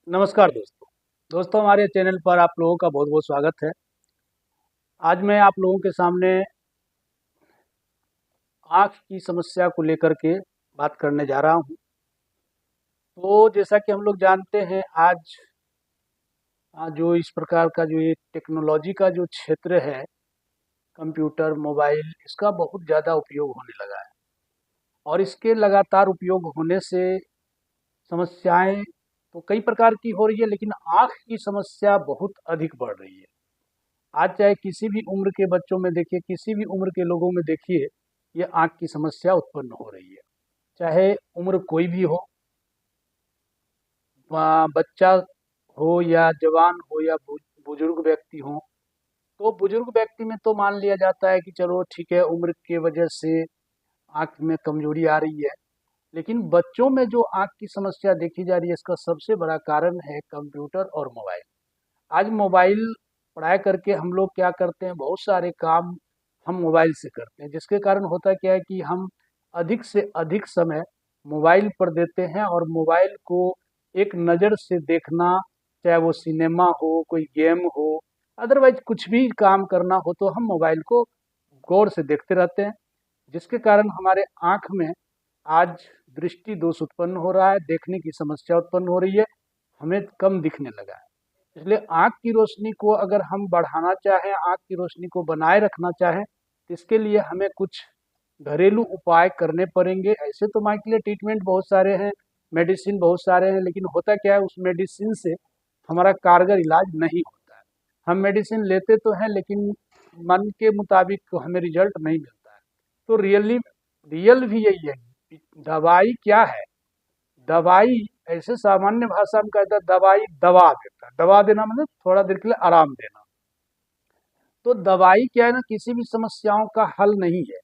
नमस्कार दोस्तों हमारे चैनल पर आप लोगों का बहुत बहुत स्वागत है। आज मैं आप लोगों के सामने आँख की समस्या को लेकर के बात करने जा रहा हूँ। तो जैसा कि हम लोग जानते हैं आज जो इस प्रकार का जो ये टेक्नोलॉजी का जो क्षेत्र है, कंप्यूटर, मोबाइल, इसका बहुत ज़्यादा उपयोग होने लगा है और इसके लगातार उपयोग होने से समस्याएं तो कई प्रकार की हो रही है, लेकिन आँख की समस्या बहुत अधिक बढ़ रही है। आज चाहे किसी भी उम्र के बच्चों में देखिए, किसी भी उम्र के लोगों में देखिए, ये आँख की समस्या उत्पन्न हो रही है। चाहे उम्र कोई भी हो, बच्चा हो या जवान हो या बुजुर्ग व्यक्ति हो। तो बुजुर्ग व्यक्ति में तो मान लिया जाता है कि चलो ठीक है, उम्र के वजह से आँख में कमजोरी आ रही है। लेकिन बच्चों में जो आँख की समस्या देखी जा रही है, इसका सबसे बड़ा कारण है कंप्यूटर और मोबाइल। आज मोबाइल पढ़ाई करके हम लोग क्या करते हैं, बहुत सारे काम हम मोबाइल से करते हैं, जिसके कारण होता क्या है कि हम अधिक से अधिक समय मोबाइल पर देते हैं और मोबाइल को एक नज़र से देखना, चाहे वो सिनेमा हो, कोई गेम हो, अदरवाइज कुछ भी काम करना हो, तो हम मोबाइल को गौर से देखते रहते हैं, जिसके कारण हमारे आँख में आज दृष्टि दोष उत्पन्न हो रहा है, देखने की समस्या उत्पन्न हो रही है, हमें कम दिखने लगा है। इसलिए आँख की रोशनी को अगर हम बढ़ाना चाहें, आँख की रोशनी को बनाए रखना चाहें, तो इसके लिए हमें कुछ घरेलू उपाय करने पड़ेंगे। ऐसे तो माइक के लिए ट्रीटमेंट बहुत सारे हैं, मेडिसिन बहुत सारे हैं, लेकिन होता क्या है, उस मेडिसिन से हमारा कारगर इलाज नहीं होता है। हम मेडिसिन लेते तो हैं, लेकिन मन के मुताबिक हमें रिजल्ट नहीं मिलता है। तो रियल भी यही है। दवाई क्या है? दवाई ऐसे सामान्य भाषा में कहता है, दवाई दवा देता है। दवा देना मतलब थोड़ा देर के लिए आराम देना। तो दवाई क्या है ना, किसी भी समस्याओं का हल नहीं है,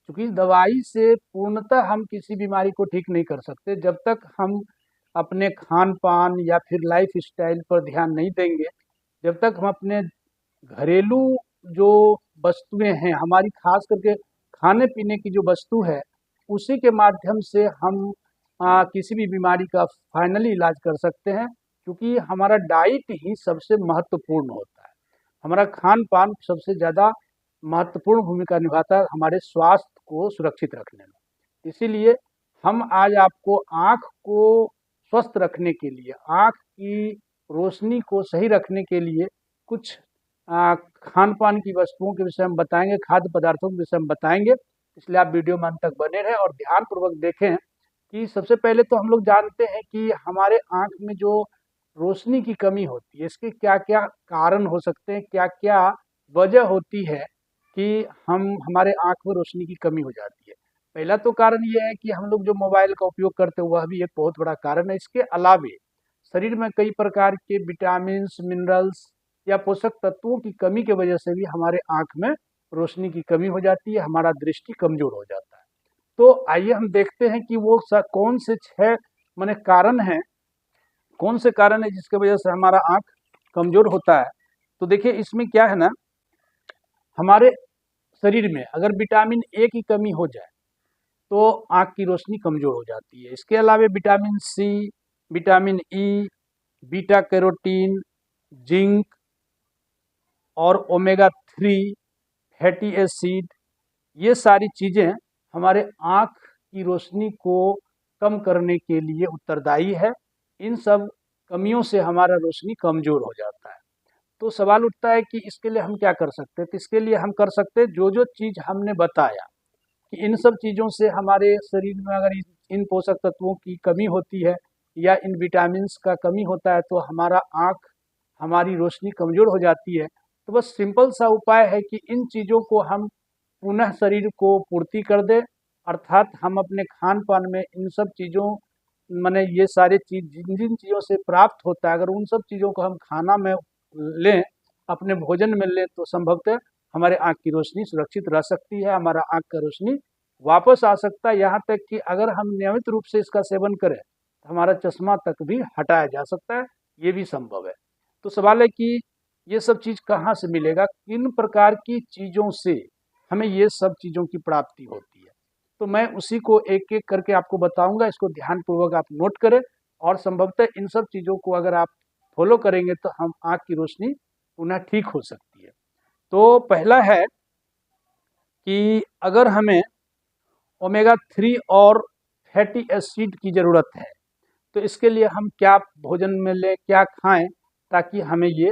क्योंकि दवाई से पूर्णतः हम किसी बीमारी को ठीक नहीं कर सकते। जब तक हम अपने खान पान या फिर लाइफ स्टाइल पर ध्यान नहीं देंगे, जब तक हम अपने घरेलू जो वस्तुएं हैं हमारी, खास करके खाने पीने की जो वस्तु है, उसी के माध्यम से हम किसी भी बीमारी का फाइनली इलाज कर सकते हैं। क्योंकि हमारा डाइट ही सबसे महत्वपूर्ण होता है, हमारा खान पान सबसे ज़्यादा महत्वपूर्ण भूमिका निभाता है हमारे स्वास्थ्य को सुरक्षित रखने में। इसीलिए हम आज आपको आँख को स्वस्थ रखने के लिए, आँख की रोशनी को सही रखने के लिए कुछ खान पान की वस्तुओं के विषय में बताएंगे, खाद्य पदार्थों के विषय में बताएंगे। इसलिए आप वीडियो में अंत तक बने रहें और ध्यानपूर्वक देखें कि सबसे पहले तो हम लोग जानते हैं कि हमारे आँख में जो रोशनी की कमी होती है, इसके क्या क्या कारण हो सकते हैं, क्या क्या वजह होती है कि हमारे आँख में रोशनी की कमी हो जाती है। पहला तो कारण ये है कि हम लोग जो मोबाइल का उपयोग करते हैं, वह भी एक बहुत बड़ा कारण है। इसके अलावे शरीर में कई प्रकार के विटामिन्स, मिनरल्स या पोषक तत्वों की कमी की वजह से भी हमारे आँख में रोशनी की कमी हो जाती है, हमारा दृष्टि कमजोर हो जाता है। तो आइए हम देखते हैं कि वो कौन से 6 माने कारण हैं, कौन से कारण है जिसकी वजह से हमारा आँख कमजोर होता है। तो देखिए, इसमें क्या है ना, हमारे शरीर में अगर विटामिन ए की कमी हो जाए तो आँख की रोशनी कमजोर हो जाती है। इसके अलावा vitamin C, vitamin E, beta carotene, zinc और ओमेगा 3 फैटी एसिड, ये सारी चीज़ें हमारे आँख की रोशनी को कम करने के लिए उत्तरदायी है। इन सब कमियों से हमारा रोशनी कमजोर हो जाता है। तो सवाल उठता है कि इसके लिए हम क्या कर सकते हैं? तो इसके लिए हम कर सकते हैं जो जो चीज़ हमने बताया, कि इन सब चीज़ों से हमारे शरीर में अगर इन पोषक तत्वों की कमी होती है या इन विटामिन्स का कमी होता है, तो हमारा आँख, हमारी रोशनी कमज़ोर हो जाती है। तो बस सिंपल सा उपाय है कि इन चीज़ों को हम पुनः शरीर को पूर्ति कर दें, अर्थात हम अपने खान पान में इन सब चीज़ों, माने ये सारे चीज़ जिन जिन चीज़ों से प्राप्त होता है, अगर उन सब चीज़ों को हम खाना में लें, अपने भोजन में लें, तो संभवतः हमारे आँख की रोशनी सुरक्षित रह सकती है, हमारा आँख का रोशनी वापस आ सकता है। यहाँ तक कि अगर हम नियमित रूप से इसका सेवन करें, तो हमारा चश्मा तक भी हटाया जा सकता है, ये भी संभव है। तो सवाल है कि ये सब चीज़ कहाँ से मिलेगा, किन प्रकार की चीज़ों से हमें ये सब चीज़ों की प्राप्ति होती है। तो मैं उसी को एक एक करके आपको बताऊंगा, इसको ध्यानपूर्वक आप नोट करें। और संभवतः इन सब चीज़ों को अगर आप फॉलो करेंगे तो हम आँख की रोशनी पुनः ठीक हो सकती है। तो पहला है कि अगर हमें ओमेगा 3 और फैटी एसिड की ज़रूरत है तो इसके लिए हम क्या भोजन में लें, क्या खाएं ताकि हमें ये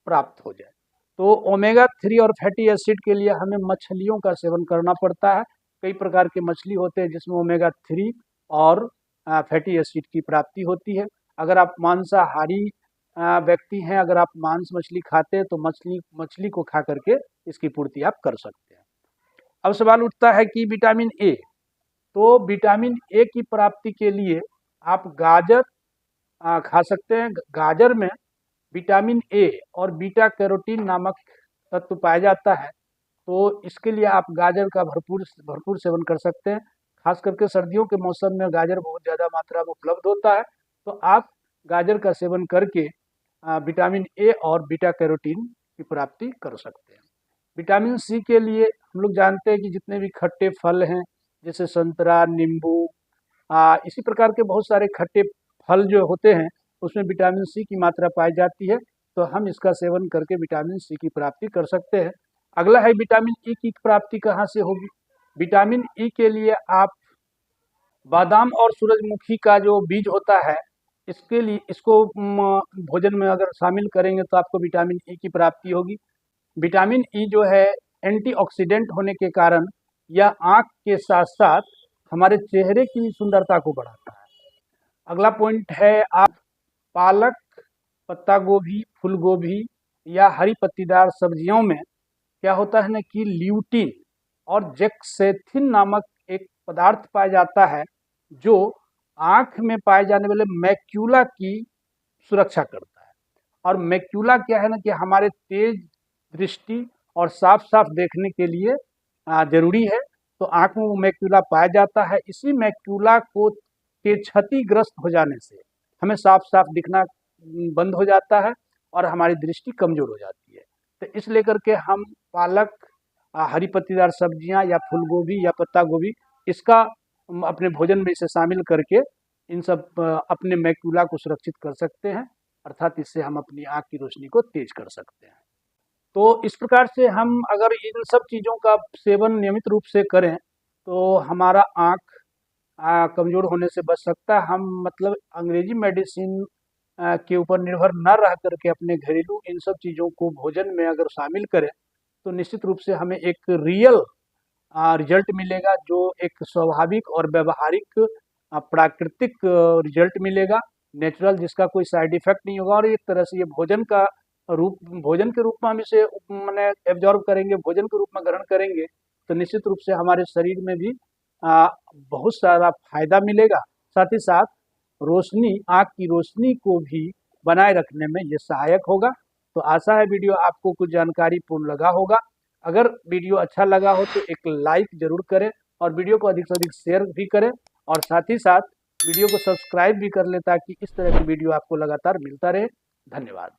प्राप्त हो जाए। तो ओमेगा 3 और फैटी एसिड के लिए हमें मछलियों का सेवन करना पड़ता है। कई प्रकार के मछली होते हैं जिसमें ओमेगा 3 और फैटी एसिड की प्राप्ति होती है। अगर आप मांसाहारी व्यक्ति हैं, अगर आप मांस मछली खाते हैं तो मछली को खा करके इसकी पूर्ति आप कर सकते हैं। अब सवाल उठता है कि विटामिन ए, तो विटामिन ए की प्राप्ति के लिए आप गाजर खा सकते हैं। गाजर में विटामिन ए और बीटा कैरोटीन नामक तत्व पाया जाता है, तो इसके लिए आप गाजर का भरपूर सेवन कर सकते हैं। खास करके सर्दियों के मौसम में गाजर बहुत ज़्यादा मात्रा में उपलब्ध होता है, तो आप गाजर का सेवन करके विटामिन ए और बीटा कैरोटीन की प्राप्ति कर सकते हैं। विटामिन सी के लिए हम लोग जानते हैं कि जितने भी खट्टे फल हैं जैसे संतरा, नींबू, इसी प्रकार के बहुत सारे खट्टे फल जो होते हैं उसमें विटामिन सी की मात्रा पाई जाती है, तो हम इसका सेवन करके विटामिन सी की प्राप्ति कर सकते हैं। अगला है विटामिन ई की प्राप्ति कहाँ से होगी। विटामिन ई के लिए आप बादाम और सूरजमुखी का जो बीज होता है इसके लिए इसको भोजन में अगर शामिल करेंगे तो आपको विटामिन ई की प्राप्ति होगी। विटामिन ई जो है एंटीऑक्सीडेंट होने के कारण यह आँख के साथ साथ हमारे चेहरे की सुंदरता को बढ़ाता है। अगला पॉइंट है आप पालक, पत्ता गोभी, फूल गोभी या हरी पत्तीदार सब्जियों में क्या होता है ना कि ल्यूटीन और जेक्सेथिन नामक एक पदार्थ पाया जाता है जो आँख में पाए जाने वाले मैक्यूला की सुरक्षा करता है। और मैक्यूला क्या है ना कि हमारे तेज दृष्टि और साफ साफ देखने के लिए जरूरी है, तो आँख में वो मैक्यूला पाया जाता है। इसी मैक्यूला को के क्षतिग्रस्त हो जाने से हमें साफ साफ दिखना बंद हो जाता है और हमारी दृष्टि कमजोर हो जाती है। तो इस लेकर के हम पालक, हरी पत्तीदार सब्जियां या फूल गोभी या पत्ता गोभी इसका अपने भोजन में इसे शामिल करके इन सब अपने मैक्यूला को सुरक्षित कर सकते हैं, अर्थात इससे हम अपनी आँख की रोशनी को तेज कर सकते हैं। तो इस प्रकार से हम अगर इन सब चीज़ों का सेवन नियमित रूप से करें तो हमारा आँख कमज़ोर होने से बच सकता है। हम मतलब अंग्रेजी मेडिसिन के ऊपर निर्भर न रह करके अपने घरेलू इन सब चीज़ों को भोजन में अगर शामिल करें तो निश्चित रूप से हमें एक रियल रिजल्ट मिलेगा, जो एक स्वाभाविक और व्यवहारिक प्राकृतिक रिजल्ट मिलेगा, नेचुरल, जिसका कोई साइड इफेक्ट नहीं होगा। और एक तरह से ये भोजन के रूप में हम इसे मैंने एब्जॉर्व करेंगे, भोजन के रूप में ग्रहण करेंगे तो निश्चित रूप से हमारे शरीर में भी बहुत सारा फायदा मिलेगा। साथ ही साथ आँख की रोशनी को भी बनाए रखने में ये सहायक होगा। तो आशा है वीडियो आपको कुछ जानकारी पूर्ण लगा होगा। अगर वीडियो अच्छा लगा हो तो एक लाइक जरूर करें और वीडियो को अधिक से अधिक शेयर भी करें, और साथ ही साथ वीडियो को सब्सक्राइब भी कर लें ताकि इस तरह की वीडियो आपको लगातार मिलता रहे। धन्यवाद।